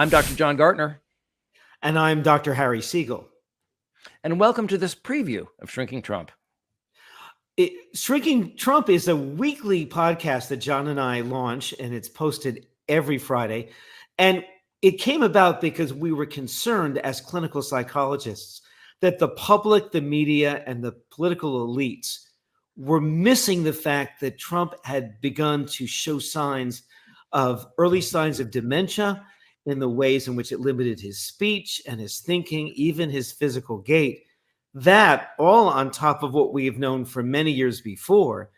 I'm Dr. John Gartner. And I'm Dr. Harry Segal. And welcome to this preview of Shrinking Trump. Shrinking Trump is a weekly podcast that John and I launch, and it's posted every Friday. And it came about because we were concerned as clinical psychologists that the public, the media, and the political elites were missing the fact that Trump had begun to show early signs of dementia in the ways in which it limited his speech and his thinking, even his physical gait. That, all on top of what we have known for many years before,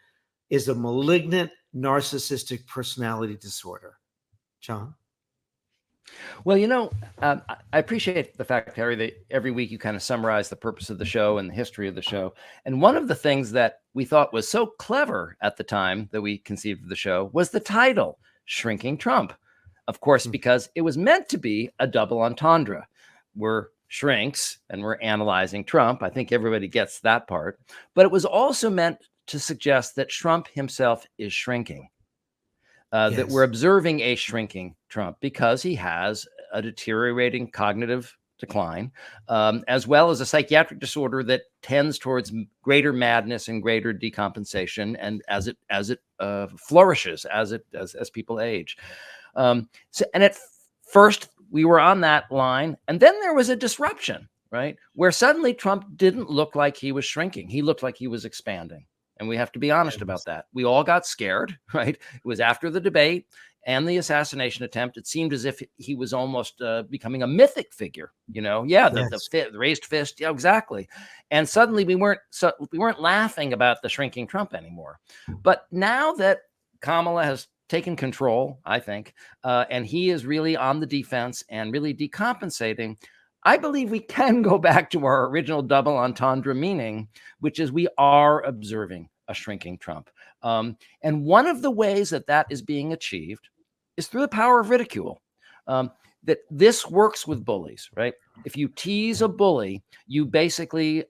is a malignant narcissistic personality disorder. John? Well, I appreciate the fact, Harry, that every week you kind of summarize the purpose of the show and the history of the show. And one of the things that we thought was so clever at the time that we conceived of the show was the title, Shrinking Trump. Of course, because it was meant to be a double entendre. We're shrinks and we're analyzing Trump. I think everybody gets that part. But it was also meant to suggest that Trump himself is shrinking. Yes. That we're observing a shrinking Trump because he has a deteriorating cognitive decline, as well as a psychiatric disorder that tends towards greater madness and greater decompensation, and as it flourishes as people age. And at first we were on that line, and then there was a disruption, right, where suddenly Trump didn't look like he was shrinking; he looked like he was expanding. And we have to be honest about that. We all got scared, right? It was after the debate and the assassination attempt. It seemed as if he was almost becoming a mythic figure, the raised fist. Yeah, exactly. And suddenly we weren't laughing about the shrinking Trump anymore. But now that Kamala has taken control, I think, and he is really on the defense and really decompensating, I believe we can go back to our original double entendre meaning, which is we are observing a shrinking Trump. And one of the ways that is being achieved is through the power of ridicule. That this works with bullies, right? If you tease a bully, you basically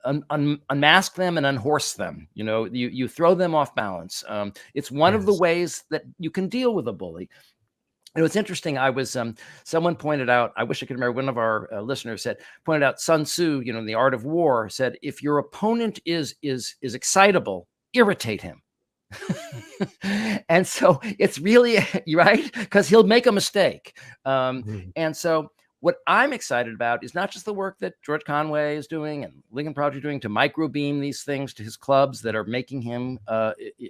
unmask them and unhorse them. You throw them off balance. It's one of the ways that you can deal with a bully. And it's interesting. I was someone pointed out. I wish I could remember. One of our listeners pointed out Sun Tzu. In The Art of War, said if your opponent is excitable, irritate him. And so it's really right, because he'll make a mistake. And so what I'm excited about is not just the work that George Conway is doing and Lincoln Project doing to microbeam these things to his clubs that are making him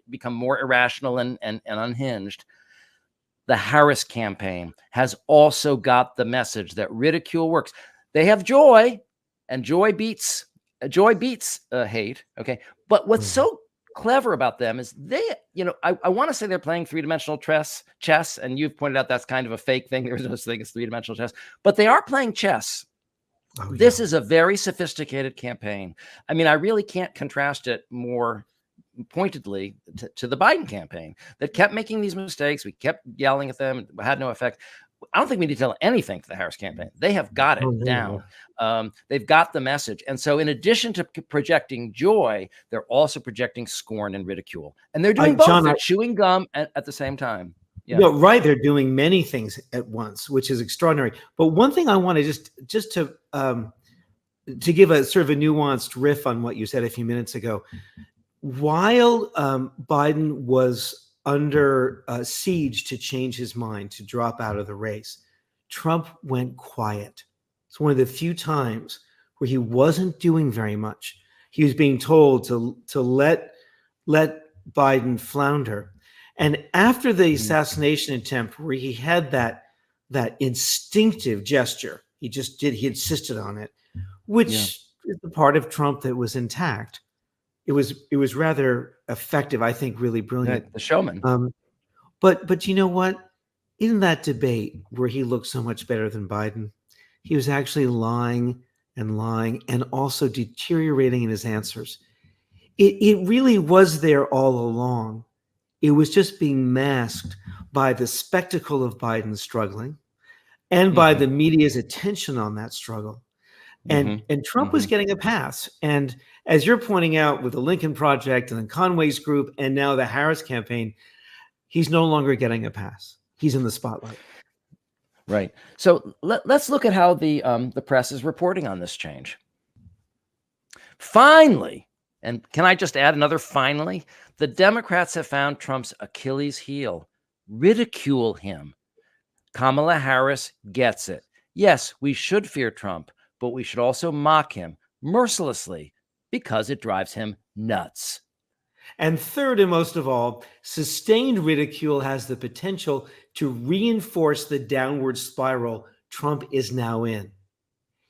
become more irrational and unhinged. The Harris campaign has also got the message that ridicule works. They have joy, and joy beats hate. Okay, but what's so clever about them is I want to say they're playing three-dimensional chess, and you've pointed out that's kind of a fake thing. There's no such thing as three-dimensional chess, but they are playing chess. This is a very sophisticated campaign. I mean, I really can't contrast it more pointedly to the Biden campaign that kept making these mistakes. We kept yelling at them. It had no effect. I don't think we need to tell anything to the Harris campaign. They have got it down. They've got the message. And so in addition to projecting joy, they're also projecting scorn and ridicule. And they're doing both. They're chewing gum at the same time. Yeah. No, right. They're doing many things at once, which is extraordinary. But one thing I want to just to give a sort of a nuanced riff on what you said a few minutes ago. While Biden was under siege to change his mind, to drop out of the race, Trump went quiet. It's one of the few times where he wasn't doing very much. He was being told to let Biden flounder. And after the assassination attempt, where he had that instinctive gesture, he insisted on it, which is the part of Trump that was intact. It was rather effective, I think, really brilliant. The showman. But you know what? In that debate where he looked so much better than Biden, he was actually lying and also deteriorating in his answers. It really was there all along. It was just being masked by the spectacle of Biden struggling and by the media's attention on that struggle. And Trump was getting a pass. And as you're pointing out with the Lincoln Project and then Conway's group and now the Harris campaign, he's no longer getting a pass. He's in the spotlight. Right. So let's look at how the press is reporting on this change. Finally, and can I just add another finally? The Democrats have found Trump's Achilles heel. Ridicule him. Kamala Harris gets it. Yes, we should fear Trump, but we should also mock him mercilessly because it drives him nuts. And third, and most of all, sustained ridicule has the potential to reinforce the downward spiral Trump is now in.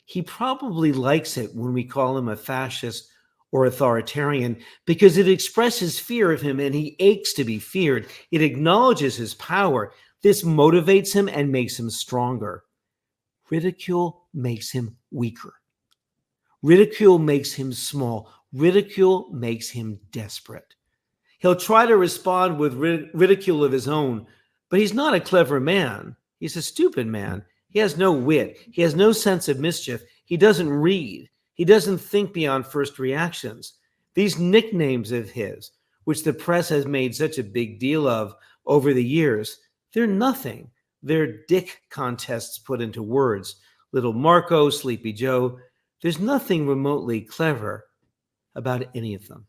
He probably likes it when we call him a fascist or authoritarian because it expresses fear of him and he aches to be feared. It acknowledges his power. This motivates him and makes him stronger. Ridicule makes him weaker. Ridicule makes him small. Ridicule makes him desperate. He'll try to respond with ridicule of his own, but he's not a clever man. He's a stupid man. He has no wit. He has no sense of mischief. He doesn't read. He doesn't think beyond first reactions. These nicknames of his, which the press has made such a big deal of over the years, they're nothing. They're dick contests put into words. Little Marco, Sleepy Joe. There's nothing remotely clever about any of them.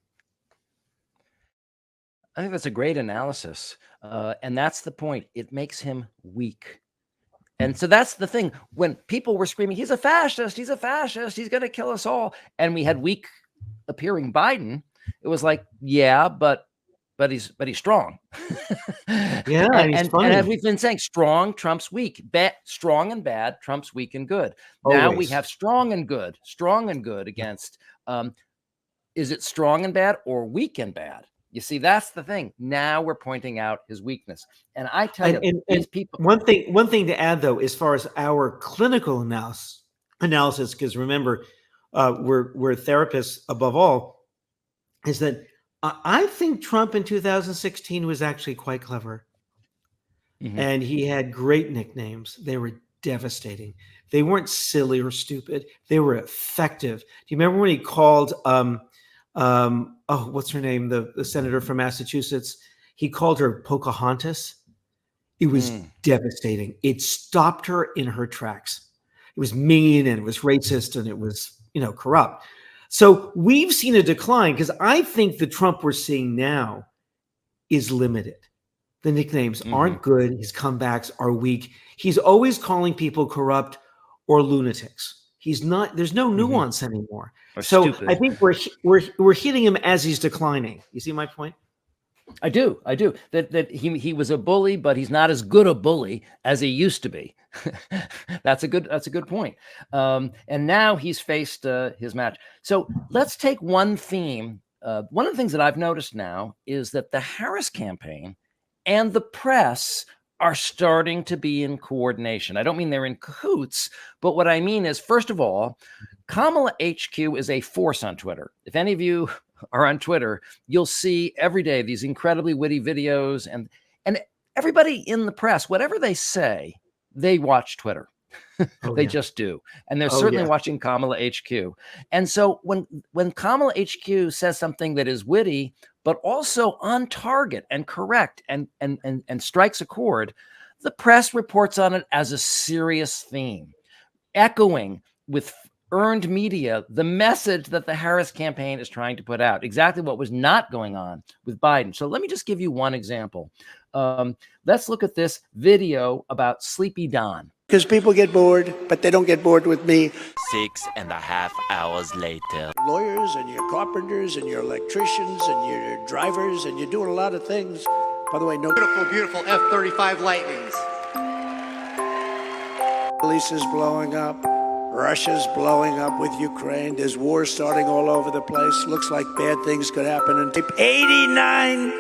I think that's a great analysis. And that's the point. It makes him weak. And so that's the thing. When people were screaming, he's a fascist, he's going to kill us all. And we had weak appearing Biden. It was like, yeah, but he's strong. Yeah, and as we've been saying, strong trumps weak. Strong and bad trumps weak and good. Now we have strong and good against. Is it strong and bad or weak and bad? You see, that's the thing. Now we're pointing out his weakness. And I tell you, these people. One thing to add, though, as far as our clinical analysis, because remember, we're therapists above all, is that I think Trump in 2016 was actually quite clever. Mm-hmm. And he had great nicknames. They were devastating. They weren't silly or stupid. They were effective. Do you remember when he called what's her name? The senator from Massachusetts. He called her Pocahontas. It was devastating. It stopped her in her tracks. It was mean and it was racist and it was, corrupt. So we've seen a decline because I think the Trump we're seeing now is limited. The nicknames aren't good. His comebacks are weak. He's always calling people corrupt or lunatics. He's not. There's no nuance anymore. So stupid. I think we're hitting him as he's declining. You see my point? I do. That he was a bully, but he's not as good a bully as he used to be. That's a good point. And now he's faced his match. So let's take one theme. One of the things that I've noticed now is that the Harris campaign and the press are starting to be in coordination. I don't mean they're in cahoots, but what I mean is, first of all, Kamala HQ is a force on Twitter. If any of you are on Twitter, you'll see every day these incredibly witty videos, and everybody in the press, whatever they say, they watch Twitter. They just do. And they're certainly watching Kamala HQ. And so when Kamala HQ says something that is witty, but also on target and correct and strikes a chord, the press reports on it as a serious theme, echoing with earned media the message that the Harris campaign is trying to put out, exactly what was not going on with Biden. So let me just give you one example. Let's look at this video about Sleepy Don. Because people get bored, but they don't get bored with me. 6.5 hours later. Lawyers and your carpenters and your electricians and your drivers, and you're doing a lot of things. By the way, no beautiful F-35 Lightnings. Police is blowing up. Russia's blowing up with Ukraine. There's wars starting all over the place. Looks like bad things could happen. And 89%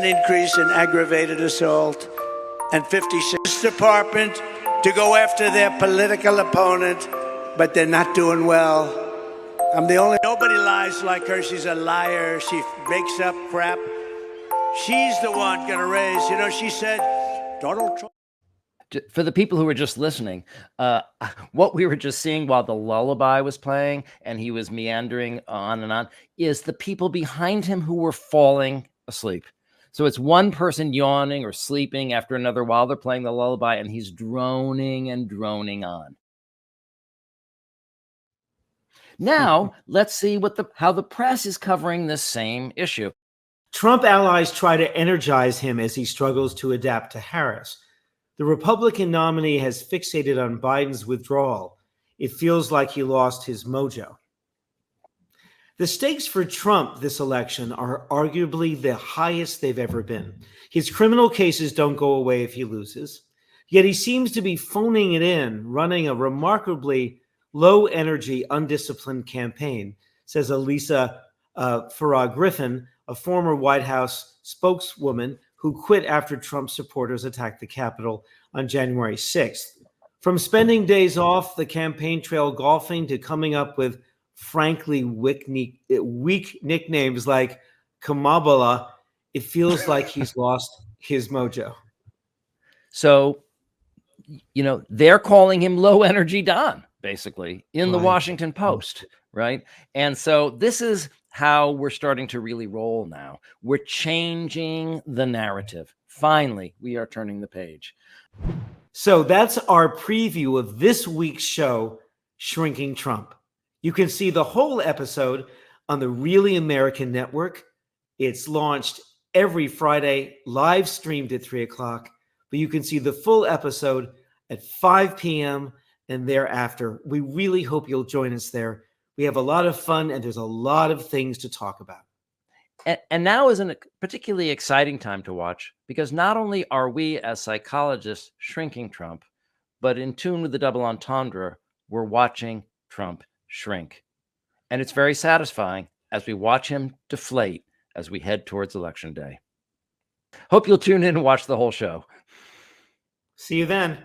increase in aggravated assault and 56% department to go after their political opponent, but they're not doing well. I'm the only, nobody lies like her. She's a liar. She makes up crap. She's the one gonna raise, she said, Donald Trump. For the people who were just listening, what we were just seeing while the lullaby was playing and he was meandering on and on is the people behind him who were falling asleep. So it's one person yawning or sleeping after another while they're playing the lullaby, and he's droning and droning on. Now, let's see how the press is covering this same issue. Trump allies try to energize him as he struggles to adapt to Harris. The Republican nominee has fixated on Biden's withdrawal. It feels like he lost his mojo. The stakes for Trump this election are arguably the highest they've ever been. His criminal cases don't go away if he loses, yet he seems to be phoning it in, running a remarkably low-energy, undisciplined campaign, says Elisa Farrar Griffin, a former White House spokeswoman who quit after Trump supporters attacked the Capitol on January 6th. From spending days off the campaign trail golfing to coming up with frankly weak nicknames like Kamala, it feels like he's lost his mojo. So, they're calling him low energy Don, basically, in the Washington Post, right? And so this is how we're starting to really roll now. We're changing the narrative. Finally, we are turning the page. So that's our preview of this week's show, Shrinking Trump. You can see the whole episode on the Really American Network. It's launched every Friday, live streamed at 3 o'clock, but you can see the full episode at 5 p.m. and thereafter. We really hope you'll join us there. We have a lot of fun, and there's a lot of things to talk about. And now is a particularly exciting time to watch, because not only are we as psychologists shrinking Trump, but in tune with the double entendre, we're watching Trump shrink. And it's very satisfying as we watch him deflate as we head towards Election Day. Hope you'll tune in and watch the whole show. See you then.